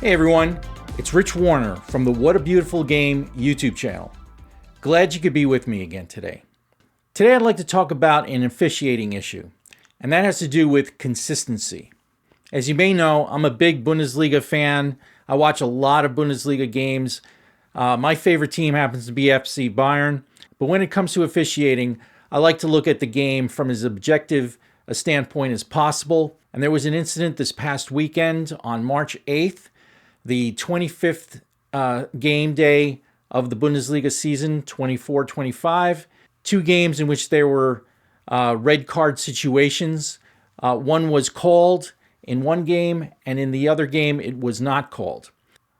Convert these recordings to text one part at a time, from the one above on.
Hey everyone, it's Rich Warner from the What a Beautiful Game YouTube channel. Glad you could be with me again today. Today I'd like to talk about an officiating issue, and that has to do with consistency. As you may know, I'm a big Bundesliga fan. I watch a lot of Bundesliga games. My favorite team happens to be FC Bayern, but when it comes to officiating, I like to look at the game from as objective a standpoint as possible. And there was an incident this past weekend on March 8th, the 25th game day of the Bundesliga season, 24-25. Two games in which there were red card situations. One was called in one game, and in the other game, it was not called.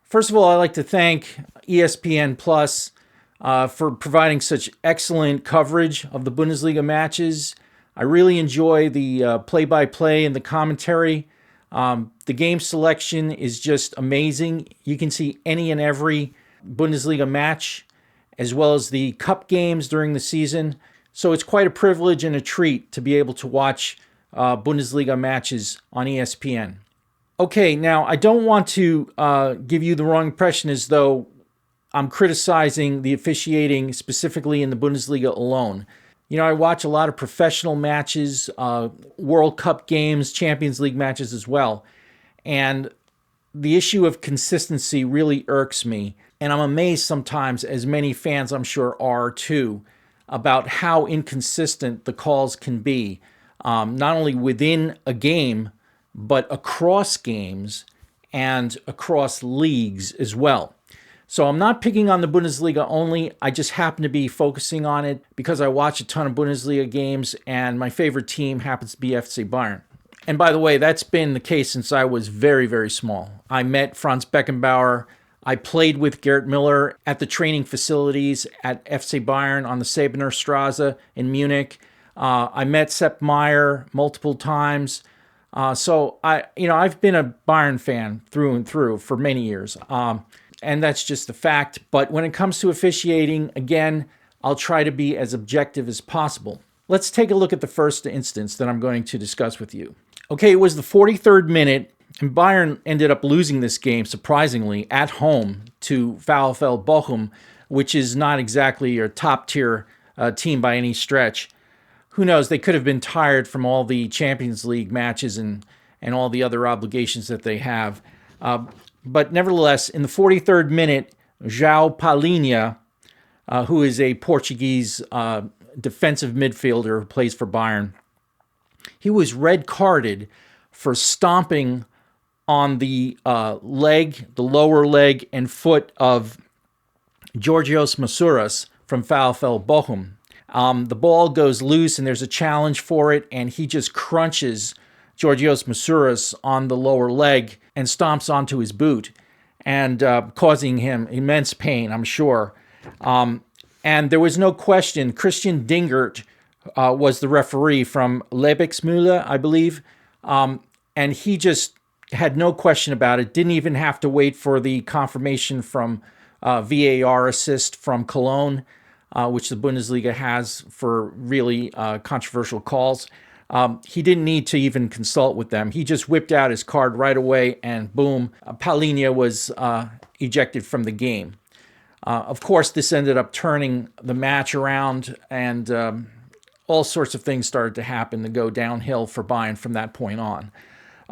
First of all, I'd like to thank ESPN Plus for providing such excellent coverage of the Bundesliga matches. I really enjoy the play-by-play and the commentary. The game selection is just amazing. You can see any and every Bundesliga match, as well as the cup games during the season. So it's quite a privilege and a treat to be able to watch Bundesliga matches on ESPN. Okay, now I don't want to give you the wrong impression as though I'm criticizing the officiating specifically in the Bundesliga alone. You know, I watch a lot of professional matches, World Cup games, Champions League matches as well. And the issue of consistency really irks me. And I'm amazed sometimes, as many fans I'm sure are too, about how inconsistent the calls can be, not only within a game, but across games and across leagues as well. So I'm not picking on the Bundesliga only. I just happen to be focusing on it because I watch a ton of Bundesliga games and my favorite team happens to be FC Bayern. And by the way, that's been the case since I was very, very small. I met Franz Beckenbauer. I played with Gerd Müller at the training facilities at FC Bayern on the Säbener Straße in Munich. I met Sepp Maier multiple times. So I've been a Bayern fan through and through for many years. And that's just the fact. But when it comes to officiating, again, I'll try to be as objective as possible. Let's take a look at the first instance that I'm going to discuss with you. Okay, it was the 43rd minute, and Bayern ended up losing this game, surprisingly, at home to VFL Bochum, which is not exactly a top-tier team by any stretch. Who knows, they could have been tired from all the Champions League matches and all the other obligations that they have. But nevertheless, in the 43rd minute, João Palhinha, who is a Portuguese defensive midfielder who plays for Bayern, he was red carded for stomping on the leg, the lower leg and foot of Georgios Masouras from VFL Bochum. The ball goes loose and there's a challenge for it, and he just crunches Georgios Masouras on the lower leg and stomps onto his boot, and causing him immense pain, I'm sure. And there was no question. Christian Dingert was the referee from Lebexmühle, I believe, and he just had no question about it. Didn't even have to wait for the confirmation from VAR assist from Cologne, which the Bundesliga has for really controversial calls. He didn't need to even consult with them. He just whipped out his card right away, and boom, Palhinha was ejected from the game. Of course, this ended up turning the match around, and all sorts of things started to happen to go downhill for Bayern from that point on.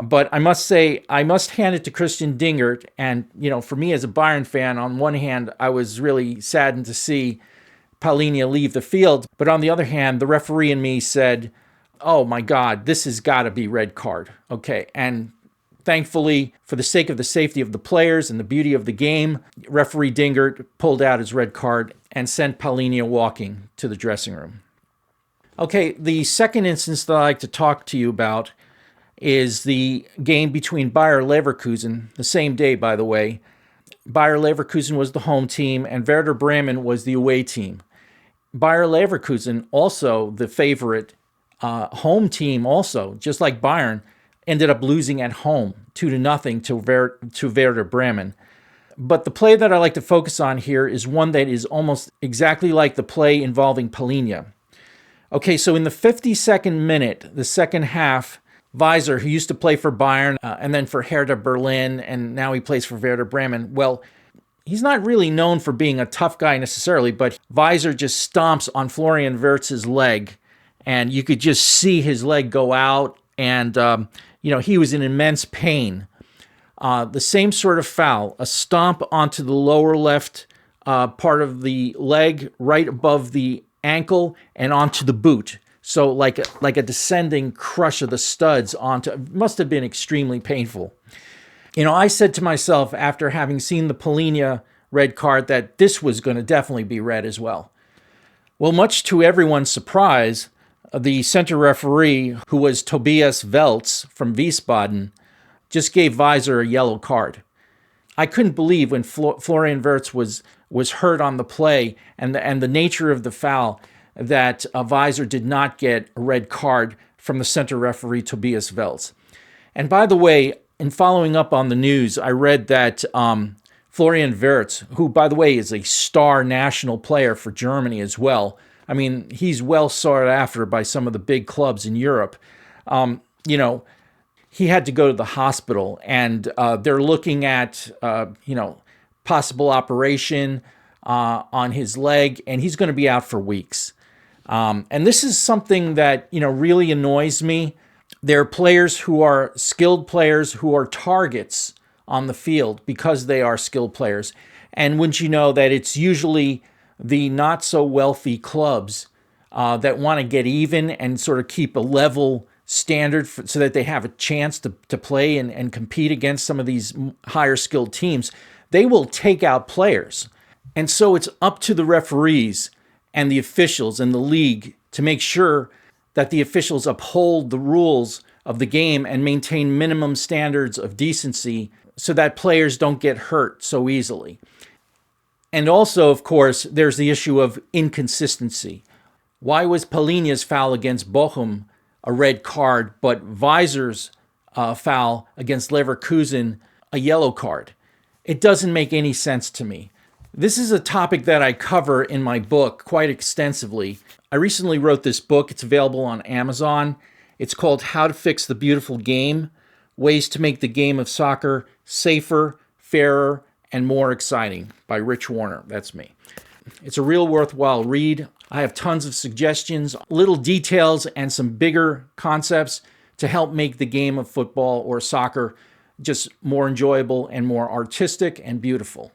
But I must say, I must hand it to Christian Dingert, and for me as a Bayern fan, on one hand, I was really saddened to see Palhinha leave the field, but on the other hand, the referee in me said, oh my God, this has got to be red card. Okay, and thankfully, for the sake of the safety of the players and the beauty of the game, referee Dingert pulled out his red card and sent Palhinha walking to the dressing room. Okay, the second instance that I'd like to talk to you about is the game between Bayer Leverkusen, the same day, by the way. Bayer Leverkusen was the home team, and Werder Bremen was the away team. Bayer Leverkusen, also the favorite home team, also, just like Bayern, ended up losing at home 2-0 to Werder Bremen. But the play that I like to focus on here is one that is almost exactly like the play involving Palhinha. Okay, so in the 52nd minute, the second half, Weiser, who used to play for Bayern and then for Hertha Berlin, and now he plays for Werder Bremen. Well, he's not really known for being a tough guy necessarily, but Weiser just stomps on Florian Wirtz's leg, and you could just see his leg go out, and he was in immense pain. The same sort of foul, a stomp onto the lower left part of the leg, right above the ankle, and onto the boot. So like a descending crush of the studs onto, it must have been extremely painful. I said to myself after having seen the Palhinha red card that this was going to definitely be red as well. Well, much to everyone's surprise, the center referee, who was Tobias Welz from Wiesbaden, just gave Weiser a yellow card. I couldn't believe when Florian Wirtz was hurt on the play and the nature of the foul that Weiser did not get a red card from the center referee Tobias Welz. And by the way, in following up on the news, I read that Florian Wirtz, who by the way is a star national player for Germany as well, I mean, he's well sought after by some of the big clubs in Europe, he had to go to the hospital, and they're looking at, possible operation on his leg, and he's going to be out for weeks. And this is something that, really annoys me. There are players who are skilled players who are targets on the field because they are skilled players. And wouldn't you know that it's usually the not so wealthy clubs that want to get even and sort of keep a level standard so that they have a chance to play and compete against some of these higher skilled teams. They will take out players. And so it's up to the referees and the officials and the league to make sure that the officials uphold the rules of the game and maintain minimum standards of decency so that players don't get hurt so easily. And also, of course, there's the issue of inconsistency. Why was Palhinha's foul against Bochum a red card, but Weiser's foul against Leverkusen a yellow card? It doesn't make any sense to me. This is a topic that I cover in my book quite extensively. I recently wrote this book. It's available on Amazon. It's called How to Fix the Beautiful Game: Ways to Make the Game of Soccer Safer, Fairer, and More Exciting by Rich Warner. That's me. It's a real worthwhile read. I have tons of suggestions, little details, and some bigger concepts to help make the game of football or soccer just more enjoyable and more artistic and beautiful.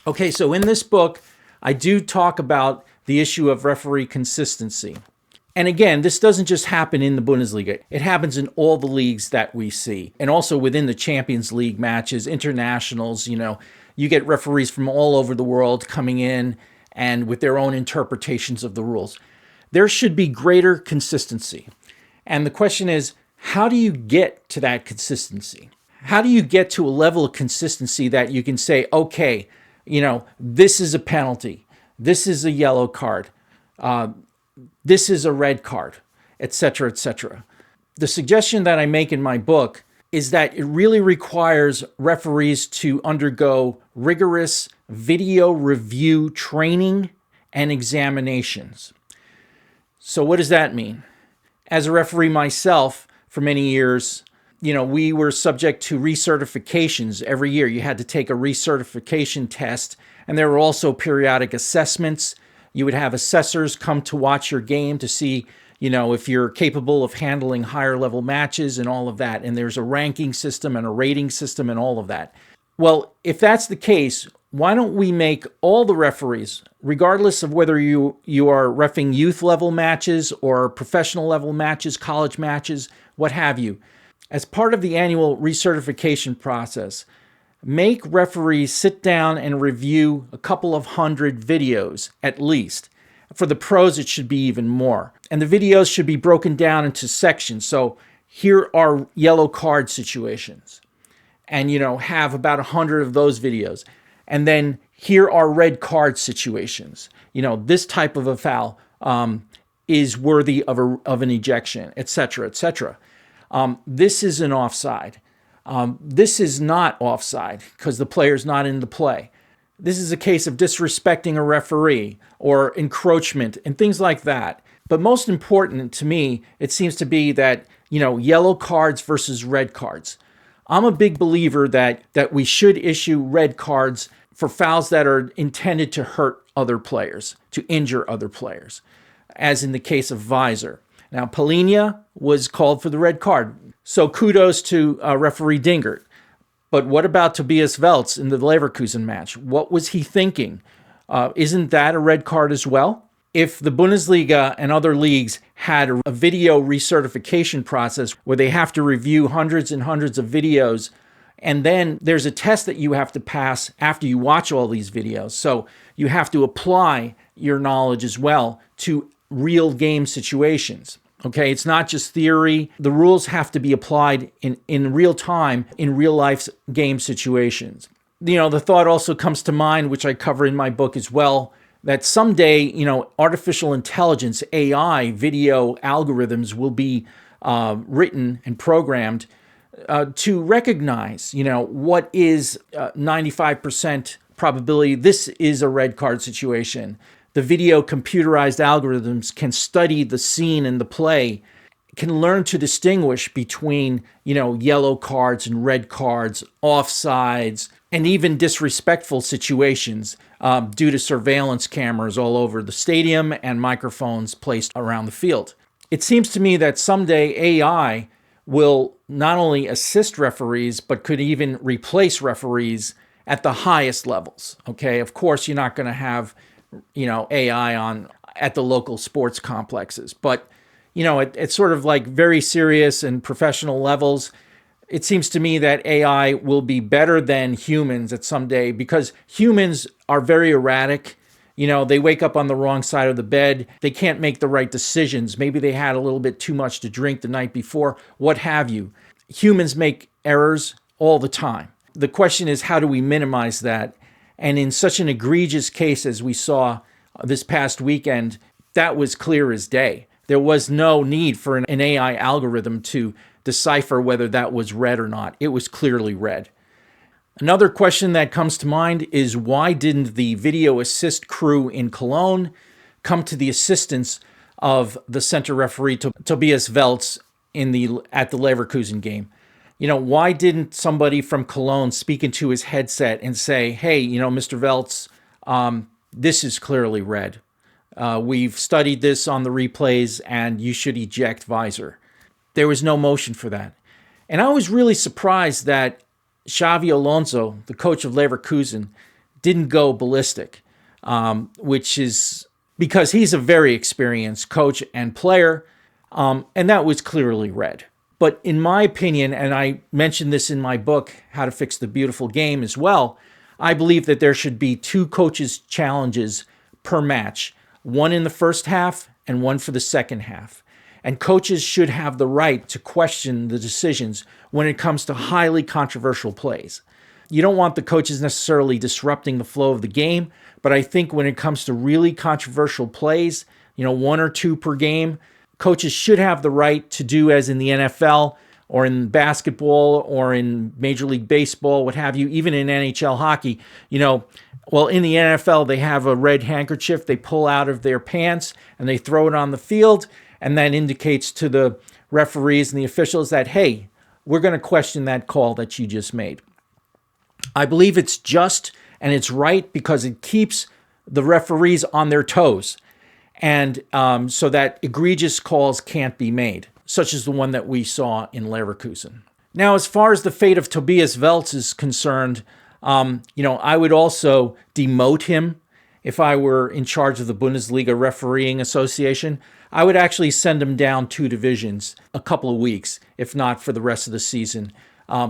Okay, so in this book, I do talk about the issue of referee consistency. And again, this doesn't just happen in the Bundesliga. It happens in all the leagues that we see. And also within the Champions League matches, internationals, you get referees from all over the world coming in and with their own interpretations of the rules. There should be greater consistency. And the question is, how do you get to that consistency? How do you get to a level of consistency that you can say, okay, this is a penalty, this is a yellow card, this is a red card, etc., etc. The suggestion that I make in my book is that it really requires referees to undergo rigorous video review training and examinations. So what does that mean? As a referee myself, for many years, we were subject to recertifications every year. You had to take a recertification test, and there were also periodic assessments. You would have assessors come to watch your game to see, if you're capable of handling higher level matches and all of that. And there's a ranking system and a rating system and all of that. Well, if that's the case, why don't we make all the referees, regardless of whether you are reffing youth level matches or professional level matches, college matches, what have you, as part of the annual recertification process, make referees sit down and review a couple of hundred videos at least. For the pros, it should be even more. And the videos should be broken down into sections. So here are yellow card situations. And, have about 100 of those videos. And then here are red card situations. This type of a foul is worthy of an ejection, etc., etc. This is an offside. This is not offside because the player's not in the play. This is a case of disrespecting a referee or encroachment and things like that. But most important to me, it seems to be that yellow cards versus red cards. I'm a big believer that we should issue red cards for fouls that are intended to hurt other players, to injure other players, as in the case of Weiser. Now, Palhinha was called for the red card, so kudos to referee Dingert. But what about Tobias Welz in the Leverkusen match? What was he thinking? Isn't that a red card as well? If the Bundesliga and other leagues had a video recertification process where they have to review hundreds and hundreds of videos, and then there's a test that you have to pass after you watch all these videos. So you have to apply your knowledge as well to real game situations. Okay, it's not just theory. The rules have to be applied in real time, in real life game situations. The thought also comes to mind, which I cover in my book as well, that someday, artificial intelligence, AI, video algorithms will be written and programmed to recognize, what is 95% probability this is a red card situation. The video computerized algorithms can study the scene and the play, can learn to distinguish between, yellow cards and red cards, offsides, and even disrespectful situations due to surveillance cameras all over the stadium and microphones placed around the field. It seems to me that someday AI will not only assist referees, but could even replace referees at the highest levels. Okay, of course, you're not going to have AI at the local sports complexes. But, it's sort of like very serious and professional levels. It seems to me that AI will be better than humans at some day because humans are very erratic. They wake up on the wrong side of the bed. They can't make the right decisions. Maybe they had a little bit too much to drink the night before, what have you. Humans make errors all the time. The question is, how do we minimize that? And in such an egregious case as we saw this past weekend, that was clear as day. There was no need for an AI algorithm to decipher whether that was red or not. It was clearly red. Another question that comes to mind is, why didn't the video assist crew in Cologne come to the assistance of the center referee Tobias Welz at the Leverkusen game? Why didn't somebody from Cologne speak into his headset and say, hey, Mr. Welz, this is clearly red. We've studied this on the replays and you should eject Weiser. There was no motion for that. And I was really surprised that Xabi Alonso, the coach of Leverkusen, didn't go ballistic, which is because he's a very experienced coach and player, and that was clearly red. But in my opinion, and I mentioned this in my book, How to Fix the Beautiful Game as well, I believe that there should be 2 coaches' challenges per match, one in the first half and one for the second half. And coaches should have the right to question the decisions when it comes to highly controversial plays. You don't want the coaches necessarily disrupting the flow of the game, but I think when it comes to really controversial plays, 1 or 2 per game, coaches should have the right to do as in the NFL or in basketball or in Major League Baseball, what have you, even in NHL hockey. In the NFL, they have a red handkerchief they pull out of their pants and they throw it on the field, and that indicates to the referees and the officials that, hey, we're going to question that call that you just made. I believe it's just and it's right because it keeps the referees on their toes, and so that egregious calls can't be made, such as the one that we saw in Leverkusen. Now, as far as the fate of Tobias Welz is concerned, I would also demote him if I were in charge of the Bundesliga Refereeing Association. I would actually send him down 2 divisions a couple of weeks, if not for the rest of the season,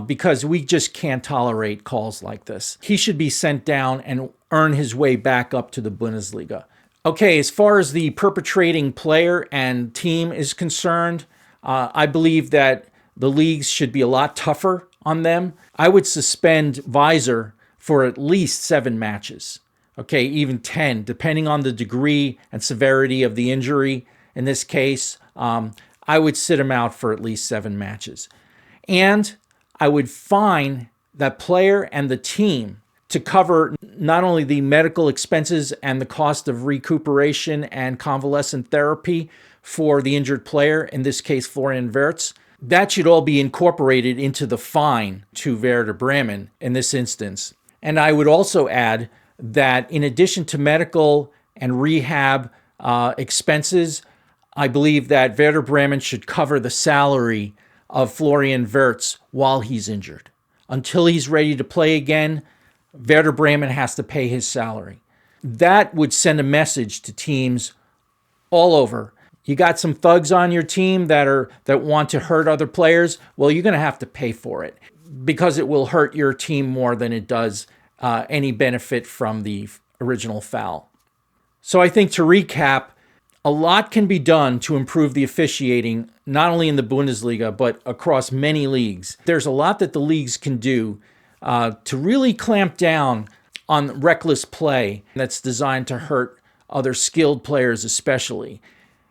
because we just can't tolerate calls like this. He should be sent down and earn his way back up to the Bundesliga. Okay, as far as the perpetrating player and team is concerned, I believe that the leagues should be a lot tougher on them. I would suspend Weiser for at least 7 matches. Okay, even 10, depending on the degree and severity of the injury. In this case, I would sit him out for at least 7 matches. And I would fine that player and the team to cover not only the medical expenses and the cost of recuperation and convalescent therapy for the injured player, in this case Florian Wirtz, That should all be incorporated into the fine to Werder Bremen in this instance. And I would also add that in addition to medical and rehab expenses, I believe that Werder Bremen should cover the salary of Florian Wirtz while he's injured. Until he's ready to play again, Werder Bremen has to pay his salary. That would send a message to teams all over. You got some thugs on your team that want to hurt other players. Well, you're going to have to pay for it because it will hurt your team more than it does any benefit from the original foul. So I think to recap, a lot can be done to improve the officiating, not only in the Bundesliga, but across many leagues. There's a lot that the leagues can do to really clamp down on reckless play that's designed to hurt other skilled players especially.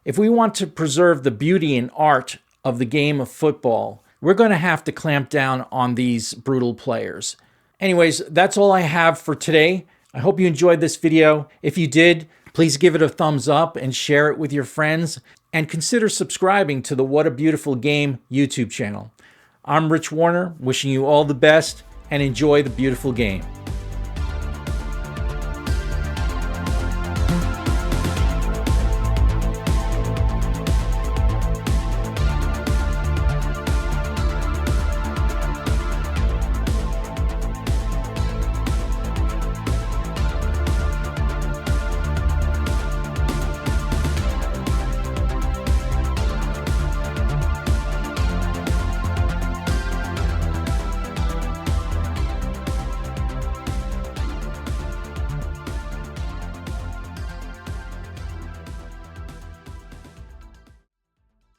If we want to preserve the beauty and art of the game of football, we're going to have to clamp down on these brutal players. Anyways, that's all I have for today. I hope you enjoyed this video. If you did, please give it a thumbs up and share it with your friends. And consider subscribing to the What a Beautiful Game YouTube channel. I'm Rich Warner, wishing you all the best and enjoy the beautiful game.